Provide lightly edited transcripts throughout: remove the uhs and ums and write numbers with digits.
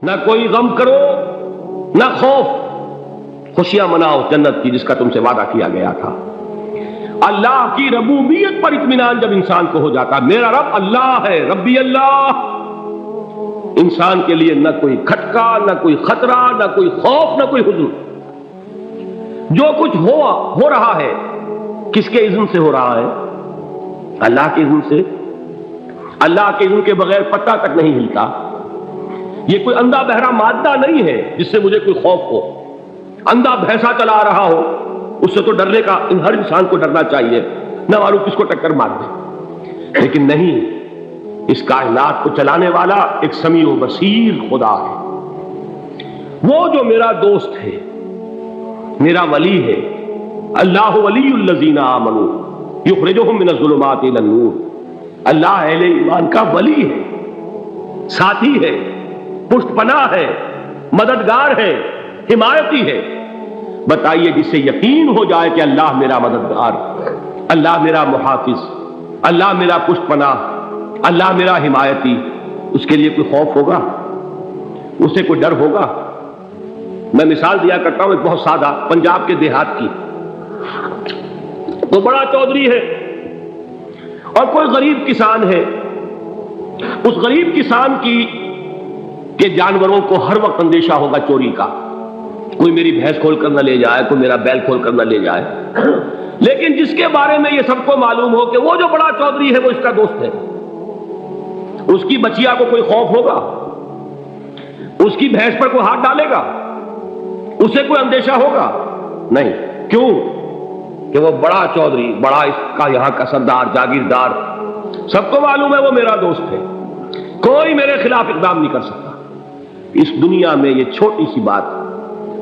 نہ کوئی غم کرو نہ خوف، خوشیاں مناؤ جنت کی جس کا تم سے وعدہ کیا گیا تھا۔ اللہ کی ربوبیت پر اطمینان جب انسان کو ہو جاتا، میرا رب اللہ ہے، ربی اللہ، انسان کے لیے نہ کوئی کھٹکا، نہ کوئی خطرہ، نہ کوئی خوف، نہ کوئی حزن۔ جو کچھ ہو رہا ہے کس کے اذن سے ہو رہا ہے؟ اللہ کے اذن سے۔ اللہ کے اذن کے بغیر پتہ تک نہیں ہلتا۔ یہ کوئی اندھا بہرا مادہ نہیں ہے جس سے مجھے کوئی خوف ہو۔ اندھا بھینسا چلا رہا ہو اس سے تو ڈرنے کا ہر انسان کو ڈرنا چاہیے، نہ معلوم کس کو ٹکر مار دے، لیکن نہیں، اس کائنات کو چلانے والا ایک سمیع و بصیر خدا ہے، وہ جو میرا دوست ہے، میرا ولی ہے۔ اللہ ولی الذین آمنوا یخرجہم من الظلمات الی النور۔ اللہ اہل ایمان کا ولی ہے، ساتھی ہے، پشت پناہ ہے، مددگار ہے، حمایتی ہے۔ بتائیے جس سے یقین ہو جائے کہ اللہ میرا مددگار، اللہ میرا محافظ، اللہ میرا پشت پناہ، اللہ میرا حمایتی، اس کے لیے کوئی خوف ہوگا؟ اسے کوئی ڈر ہوگا؟ میں مثال دیا کرتا ہوں ایک بہت سادہ، پنجاب کے دیہات کی۔ تو بڑا چودھری ہے اور کوئی غریب کسان ہے۔ اس غریب کسان کی کہ جانوروں کو ہر وقت اندیشہ ہوگا چوری کا، کوئی میری بھینس کھول کر نہ لے جائے، کوئی میرا بیل کھول کر نہ لے جائے۔ لیکن جس کے بارے میں یہ سب کو معلوم ہو کہ وہ جو بڑا چودھری ہے وہ اس کا دوست ہے، اس کی بچیا کو کوئی خوف ہوگا؟ اس کی بھینس پر کوئی ہاتھ ڈالے گا؟ اسے کوئی اندیشہ ہوگا؟ نہیں۔ کیوں؟ کہ وہ بڑا چودھری، بڑا اس کا یہاں کا سردار، جاگیردار، سب کو معلوم ہے وہ میرا دوست ہے، کوئی میرے خلاف اقدام نہیں کر سکتا۔ اس دنیا میں یہ چھوٹی سی بات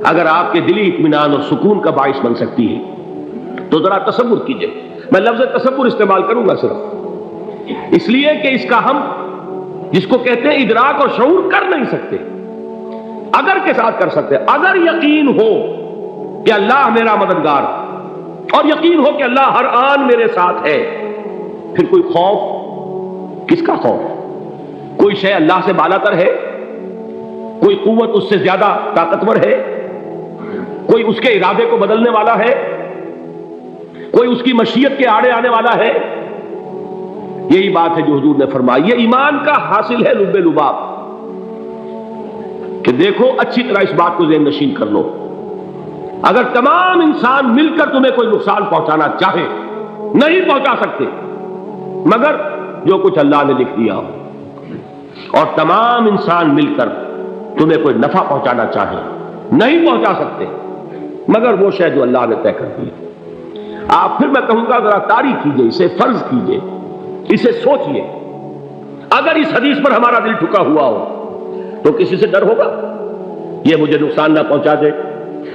اگر آپ کے دلی اطمینان اور سکون کا باعث بن سکتی ہے تو ذرا تصور کیجئے۔ میں لفظ تصور استعمال کروں گا صرف اس لیے کہ اس کا ہم جس کو کہتے ہیں ادراک اور شعور کر نہیں سکتے، اگر کے ساتھ کر سکتے۔ اگر یقین ہو کہ اللہ میرا مددگار اور یقین ہو کہ اللہ ہر آن میرے ساتھ ہے، پھر کوئی خوف؟ کس کا خوف؟ کوئی شے اللہ سے بالاتر ہے؟ کوئی قوت اس سے زیادہ طاقتور ہے؟ کوئی اس کے ارادے کو بدلنے والا ہے؟ کوئی اس کی مشیت کے آڑے آنے والا ہے؟ یہی بات ہے جو حضور نے فرمائی۔ یہ ایمان کا حاصل ہے لب لباب، کہ دیکھو اچھی طرح اس بات کو ذہن نشین کر لو، اگر تمام انسان مل کر تمہیں کوئی نقصان پہنچانا چاہے نہیں پہنچا سکتے مگر جو کچھ اللہ نے لکھ دیا ہو، اور تمام انسان مل کر تمہیں کوئی نفع پہنچانا چاہے نہیں پہنچا سکتے مگر وہ شے جو اللہ نے طے کر دی۔ آپ پھر میں کہوں گا ذرا تاریخ کیجئے، اسے فرض کیجئے، اسے سوچئے، اگر اس حدیث پر ہمارا دل ٹھکا ہوا ہو تو کسی سے ڈر ہوگا؟ یہ مجھے نقصان نہ پہنچا دے،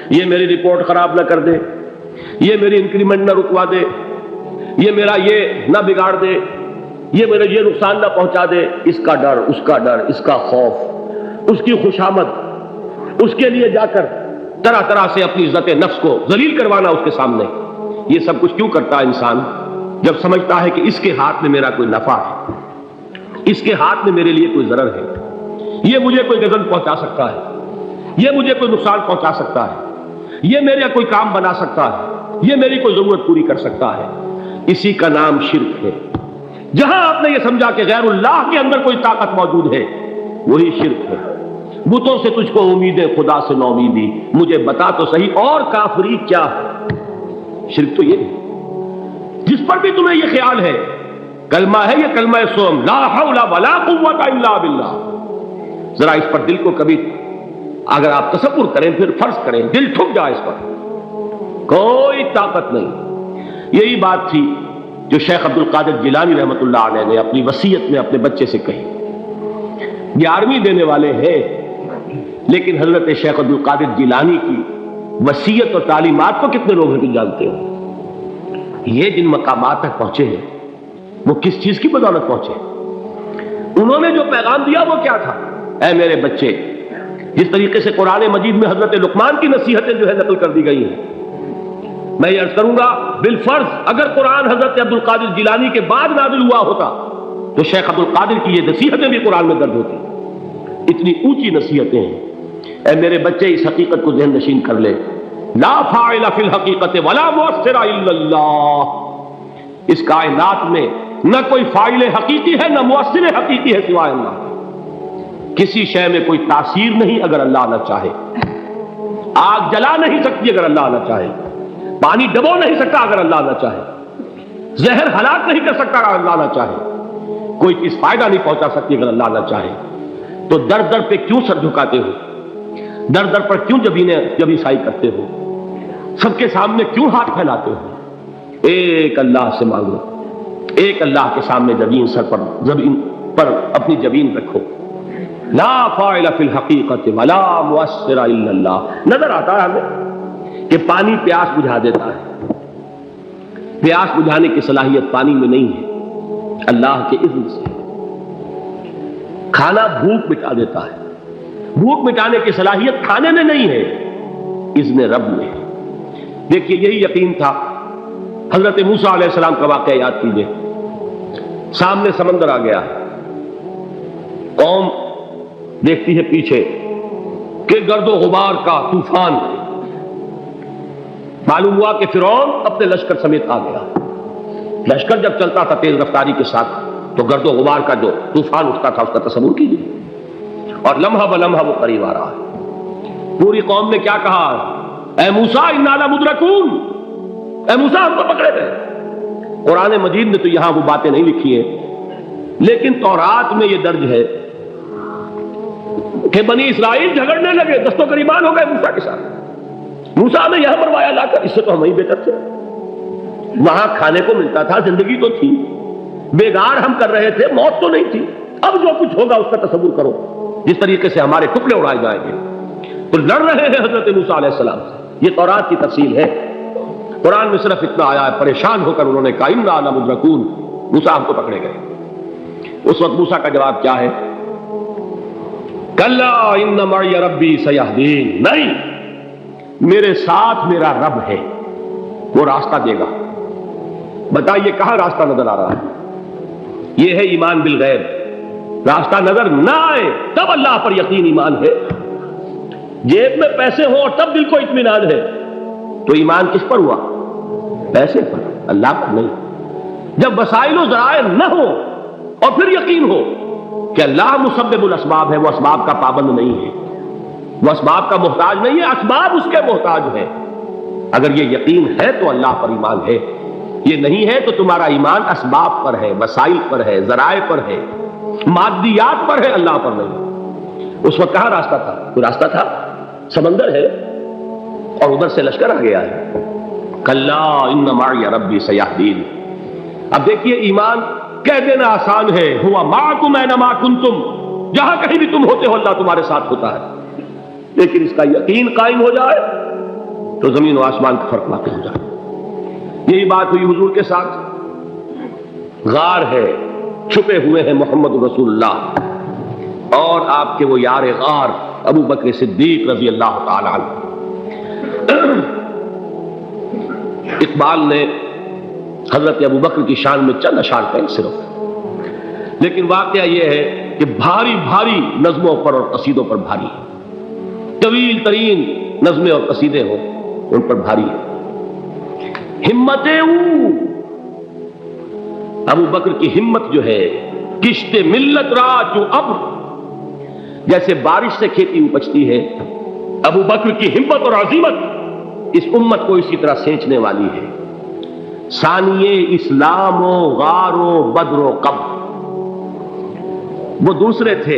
یہ میری رپورٹ خراب نہ کر دے، یہ میری انکریمنٹ نہ رکوا دے، یہ میرا یہ نہ بگاڑ دے، یہ میرا یہ نقصان نہ پہنچا دے۔ اس کا ڈر، اس کا ڈر، اس کا خوف، اس کی خوشامد، اس کے لیے جا کر طرح طرح سے اپنی عزت نفس کو ذلیل کروانا اس کے سامنے، یہ سب کچھ کیوں کرتا ہے انسان؟ جب سمجھتا ہے کہ اس کے ہاتھ میں میرا کوئی نفع ہے، اس کے ہاتھ میں میرے لیے کوئی ضرر ہے، یہ مجھے کوئی غضب پہنچا سکتا ہے، یہ مجھے کوئی نقصان پہنچا سکتا ہے، یہ میرا کوئی کام بنا سکتا ہے، یہ میری کوئی ضرورت پوری کر سکتا ہے، اسی کا نام شرک ہے۔ جہاں آپ نے یہ سمجھا کہ غیر اللہ کے اندر کوئی طاقت موجود ہے وہی شرک ہے۔ بتوں سے تجھ کو امید ہے، خدا سے نومیدی، مجھے بتا تو صحیح اور کافری کیا ہے؟ شرک تو یہ ہے جس پر بھی تمہیں یہ خیال ہے کلمہ ہے، یہ کلمہ سوم، لا حول ولا قوت الا باللہ، ذرا اس پر دل کو کبھی اگر آپ تصور کریں، پھر فرض کریں، دل ٹھک جائے اس پر، کوئی طاقت نہیں۔ یہی بات تھی جو شیخ عبد القادر جیلانی رحمۃ اللہ علیہ نے اپنی وصیت میں اپنے بچے سے کہی۔ 11ویں دینے والے ہیں لیکن حضرت شیخ عبد القادر جیلانی کی وصیت اور تعلیمات کو کتنے لوگ ہیں جانتے ہو؟ یہ جن مقامات تک پہنچے ہیں وہ کس چیز کی بدولت پہنچے؟ انہوں نے جو پیغام دیا وہ کیا تھا؟ اے میرے بچے، جس طریقے سے قرآن مجید میں حضرت لقمان کی نصیحتیں جو ہے نقل کر دی گئی ہیں، میں یہ عرض کروں گا بالفرض اگر قرآن حضرت عبد القادر جیلانی کے بعد نازل ہوا ہوتا تو شیخ عبد القادر کی یہ نصیحتیں بھی قرآن میں درج ہوتی۔ اتنی اونچی نصیحتیں ہیں. اے میرے بچے اس حقیقت کو ذہن نشین کر لے, لا فاعل فی الحقیقت ولا مؤثر الا اللہ. اس کائنات میں نہ کوئی فاعل حقیقی ہے نہ مؤثر حقیقی ہے سوائے اللہ. کسی شے میں کوئی تاثیر نہیں اگر اللہ نہ چاہے. آگ جلا نہیں سکتی اگر اللہ نہ چاہے. پانی ڈبو نہیں سکتا اگر اللہ نہ چاہے. زہر ہلاک نہیں کر سکتا اگر اللہ نہ چاہے. کوئی چیز فائدہ نہیں پہنچا سکتی اگر اللہ نہ چاہے. تو در در پہ کیوں سر جھکاتے ہو؟ در در پر کیوں جبیں سائی کرتے ہو؟ سب کے سامنے کیوں ہاتھ پھیلاتے ہو؟ ایک اللہ سے مانگو, ایک اللہ کے سامنے زمین پر اپنی جبین رکھو. لا فاعل فی الحقیقت ولا مؤثر الا اللہ. نظر آتا ہے ہمیں کہ پانی پیاس بجھا دیتا ہے. پیاس بجھانے کی صلاحیت پانی میں نہیں ہے, اللہ کے اذن سے. کھانا بھوک مٹا دیتا ہے. بھوک مٹانے کی صلاحیت کھانے میں نہیں ہے, اذن رب میں. دیکھیے یہی یقین تھا. حضرت موسیٰ علیہ السلام کا واقعہ یاد کیجئے. سامنے سمندر آ گیا, قوم دیکھتی ہے پیچھے کہ گرد و غبار کا طوفان. معلوم ہوا کہ فرعون اپنے لشکر سمیت آ گیا. لشکر جب چلتا تھا تیز رفتاری کے ساتھ تو گرد و غبار کا جو طوفان اٹھتا تھا اس کا تصور کیجیے. اور لمحہ بلمحہ وہ قریب آ رہا ہے. پوری قوم نے کیا کہا؟ اے موسیٰ انا لمدرکون, اے موسیٰ ہم تو پکڑے گئے. قرآن مجید نے تو یہاں وہ باتیں نہیں لکھی ہیں, لیکن تورات میں یہ درج ہے کہ بنی اسرائیل جھگڑنے لگے, دست و گریبان ہو گئے موسیٰ کے ساتھ. موسیٰ نے یہاں مروایا لا کر, اس سے تو ہم ہی بہتر تھے. وہاں کھانے کو ملتا تھا, زندگی تو تھی, بیگار ہم کر رہے تھے, موت تو نہیں تھی. اب جو کچھ ہوگا اس کا تصور کرو, جس طریقے سے ہمارے ٹکڑے اڑائے جائیں گے. تو لڑ رہے ہیں حضرت موسیٰ علیہ السلام سے. یہ تورات کی تفصیل ہے. قرآن میں صرف اتنا آیا ہے, پریشان ہو کر انہوں نے کہا انا لمدرکون, موسیٰ ہم کو پکڑے گئے. اس وقت موسیٰ کا جواب کیا ہے؟ کلا ان معی ربی سیہدین. نہیں, میرے ساتھ میرا رب ہے, وہ راستہ دے گا. بتائیے کہاں راستہ نظر آ رہا ہے؟ یہ ہے ایمان بالغیب. راستہ نظر نہ آئے تب اللہ پر یقین ایمان ہے. جیب میں پیسے ہوں اور تب دل کو اطمینان ہے تو ایمان کس پر ہوا؟ پیسے پر, اللہ پر نہیں. جب وسائل و ذرائع نہ ہو اور پھر یقین ہو کہ اللہ مسبب الاسباب ہے, وہ اسباب کا پابند نہیں ہے, وہ اسباب کا محتاج نہیں ہے, اسباب اس کے محتاج ہے. اگر یہ یقین ہے تو اللہ پر ایمان ہے. یہ نہیں ہے تو تمہارا ایمان اسباب پر ہے, وسائل پر ہے, ذرائع پر ہے, مادیات پر ہے, اللہ پر نہیں. اس وقت کہاں راستہ تھا؟ کوئی راستہ تھا؟ سمندر ہے اور ادھر سے لشکر آ گیا ہے. کلا ان معی ربی سیہدین. اب دیکھیے ایمان کہہ دینا آسان ہے, ہوا معکم اینما کنتم, جہاں کہیں بھی تم ہوتے ہو اللہ تمہارے ساتھ ہوتا ہے. لیکن اس کا یقین قائم ہو جائے تو زمین و آسمان کا فرق واقع ہو جائے. یہی بات ہوئی حضور کے ساتھ. غار ہے, چھپے ہوئے ہیں محمد رسول اللہ اور آپ کے وہ یار غار ابو بکر صدیق رضی اللہ تعالی عنہ. اقبال نے حضرت ابو بکر کی شان میں چند اشعار کہیں صرف, لیکن واقعہ یہ ہے کہ بھاری بھاری نظموں پر اور قصیدوں پر بھاری, طویل ترین نظمیں اور قصیدے ہوں ان پر بھاری ہے. ہمتیں ابو بکر کی ہمت جو ہے, کشت ملت را جو ابر, جیسے بارش سے کھیتی اپجتی ہے, ابو بکر کی ہمت اور عزیمت اس امت کو اسی طرح سینچنے والی ہے. ثانیے اسلام و غار و بدر و قبر, وہ دوسرے تھے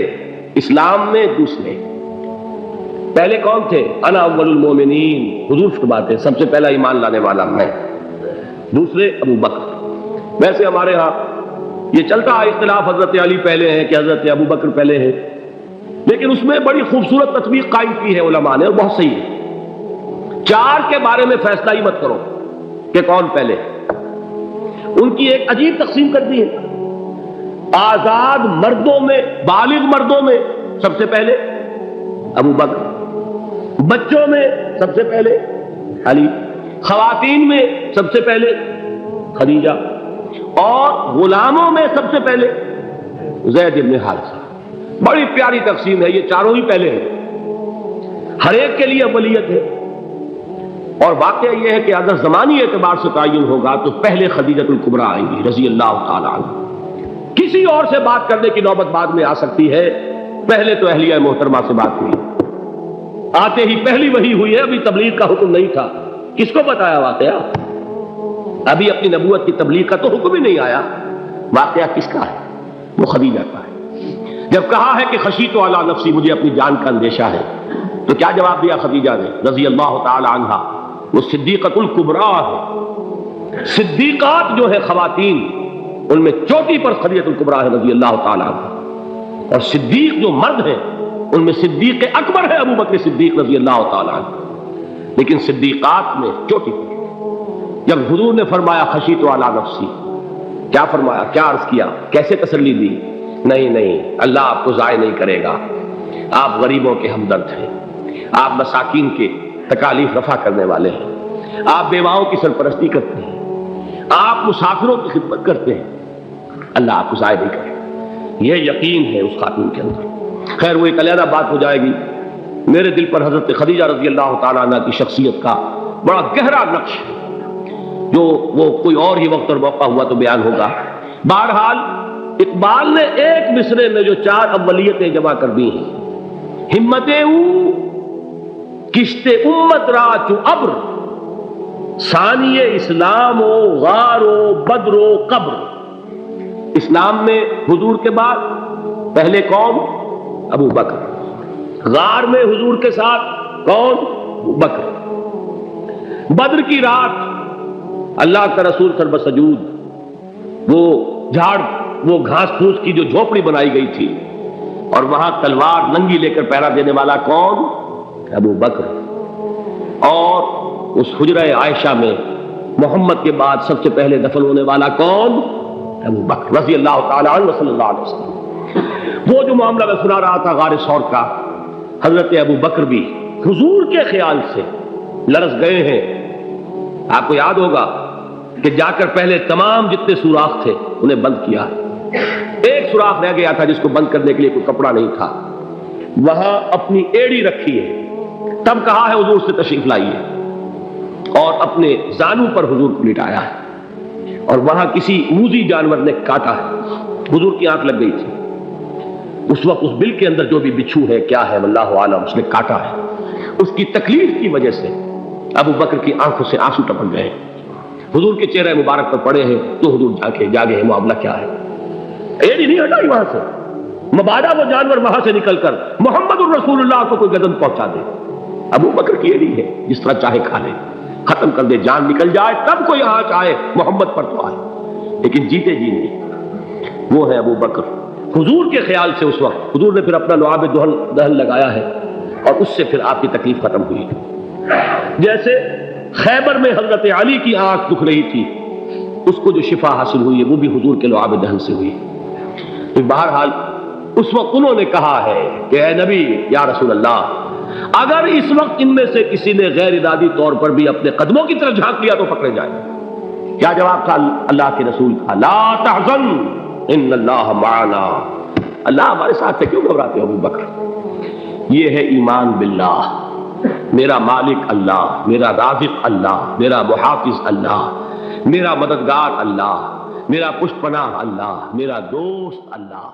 اسلام میں, دوسرے. پہلے کون تھے؟ انا اول المومنین, حضور فرماتے سب سے پہلا ایمان لانے والا میں. دوسرے ابو بکر. ویسے ہمارے ہاں یہ چلتا ہے اختلاف, حضرت علی پہلے ہیں کہ حضرت ابو بکر پہلے ہیں, لیکن اس میں بڑی خوبصورت تطبیق قائم کی ہے علماء نے, اور بہت صحیح ہے. چار کے بارے میں فیصلہ ہی مت کرو کہ کون پہلے. ان کی ایک عجیب تقسیم کر دی ہے. آزاد مردوں میں, بالغ مردوں میں سب سے پہلے ابو بکر, بچوں میں سب سے پہلے علی, خواتین میں سب سے پہلے خدیجہ, اور غلاموں میں سب سے پہلے زید بن حارثہ. بڑی پیاری تقسیم ہے، یہ چاروں ہی پہلے ہیں، ہر ایک کے لیے اولیت ہے۔ اور واقعہ یہ ہے کہ اگر زمانی اعتبار سے تعین ہوگا تو پہلے خدیجہ الکبریٰ آئیں گی رضی اللہ تعالی عنہ، کسی اور سے بات کرنے کی نوبت بعد میں آ سکتی ہے، پہلے تو اہلیہ محترمہ سے بات ہوئی، آتے ہی پہلی وحی ہوئی ہے، ابھی تبلیغ کا حکم نہیں تھا، کس کو بتایا واقعہ؟ ابھی اپنی نبوت کی تبلیغ کا تو حکم ہی نہیں آیا، واقعہ کس کا ہے؟ وہ خدیجہ کا ہے۔ جب کہا ہے کہ خشیت علی نفسی، مجھے اپنی جان کا اندیشہ ہے، تو کیا جواب دیا خدیجہ نے رضی اللہ تعالی عنہا؟ وہ صدیقۃ الکبریٰ ہے، صدیقات جو ہے خواتین ان میں چوٹی پر خدیجہ الکبریٰ ہے رضی اللہ تعالی عنہا، اور صدیق جو مرد ہیں ان میں صدیق اکبر ہے ابو بکر صدیق رضی اللہ تعالی عنہ، لیکن صدیقات میں چوٹی پر۔ جب حضور نے فرمایا خشیت علی نفسی، کیا فرمایا، کیا عرض کیا، کیسے تسلی دی؟ نہیں، اللہ آپ کو ضائع نہیں کرے گا، آپ غریبوں کے ہمدرد ہیں، آپ مساکین کے تکالیف رفع کرنے والے ہیں، آپ بیواؤں کی سرپرستی کرتے ہیں، آپ مسافروں کی خدمت کرتے ہیں، اللہ آپ کو ضائع نہیں کرے گا، یہ یقین ہے اس خاتون کے اندر۔ خیر وہ ایک علیحدہ بات ہو جائے گی، میرے دل پر حضرت خدیجہ رضی اللہ تعالیٰ عنہ کی شخصیت کا بڑا گہرا نقش ہے، جو وہ کوئی اور ہی وقت اور موقع ہوا تو بیان ہوگا۔ بہرحال اقبال نے ایک مصرے میں جو 4 اولیتیں جمع کر دی ہیں، ہمت او کشت امت را چو ابر، ثانی اسلام و غار و بدر و قبر۔ اسلام میں حضور کے بعد پہلے کون؟ ابو بکر۔ غار میں حضور کے ساتھ کون؟ ابو بکر۔ بدر کی رات اللہ کا رسول سر بسجود، وہ جھاڑ، وہ گھاس پھوس کی جو جھوپڑی بنائی گئی تھی، اور وہاں تلوار ننگی لے کر پہرا دینے والا کون؟ ابو بکر۔ اور اس حجرہ عائشہ میں محمد کے بعد سب سے پہلے دفن ہونے والا کون؟ ابو بکر رضی اللہ تعالی عنہ صلی اللہ علیہ وسلم۔ وہ جو معاملہ میں سنا رہا تھا غار ثور کا، حضرت ابو بکر بھی حضور کے خیال سے لرز گئے ہیں۔ آپ کو یاد ہوگا کہ جا کر پہلے تمام جتنے سوراخ تھے انہیں بند کیا، ایک سوراخ رہ گیا تھا جس کو بند کرنے کے لیے کوئی کپڑا نہیں تھا، وہاں اپنی ایڑی رکھی ہے، تب کہا ہے حضور سے تشریف لائیے، اور اپنے زانو پر حضور کو لٹایا ہے، اور وہاں کسی موذی جانور نے کاٹا ہے، حضور کی آنکھ لگ گئی تھی، اس وقت اس بل کے اندر جو بھی بچھو ہے کیا ہے واللہ عالم، اس نے کاٹا ہے، اس کی تکلیف کی وجہ سے ابو بکر کی آنکھوں سے آنسو ٹپک گئے، حضور کے چہرے مبارک پر پڑے ہیں، تو حضور جاگے ہیں، معاملہ کیا ہے؟ ایڑی نہیں ہٹائی وہاں سے، مبادا وہ جانور وہاں سے نکل کر محمد الرسول اللہ کو کوئی گدن پہنچا دے، ابو بکر کی ایڑی ہے، جس طرح چاہے کھا لے، ختم کر دے، جان نکل جائے تب کوئی آنچ آئے محمد پر تو آئے، لیکن جیتے جی نہیں۔ وہ ہے ابو بکر حضور کے خیال سے، اس وقت حضور نے پھر اپنا لعاب دہن لگایا ہے، اور اس سے پھر آپ کی تکلیف ختم ہوئی۔ جیسے خیبر میں حضرت علی کی آنکھ دکھ رہی تھی، اس کو جو شفا حاصل ہوئی ہے وہ بھی حضور کے لعاب دہن سے ہوئی۔ تو بہرحال اس وقت انہوں نے کہا ہے کہ اے نبی یا رسول اللہ، اگر اس وقت ان میں سے کسی نے غیر ارادی طور پر بھی اپنے قدموں کی طرف جھانک لیا تو پکڑے جائیں۔ کیا جواب تھا اللہ کے رسول کا؟ لا تحزن ان اللہ معنا، اللہ ہمارے ساتھ ہے، کیوں گھبراتے ہو ابو بکر؟ یہ ہے ایمان باللہ، میرا مالک اللہ، میرا رازق اللہ، میرا محافظ اللہ، میرا مددگار اللہ، میرا پشت پناہ اللہ، میرا دوست اللہ۔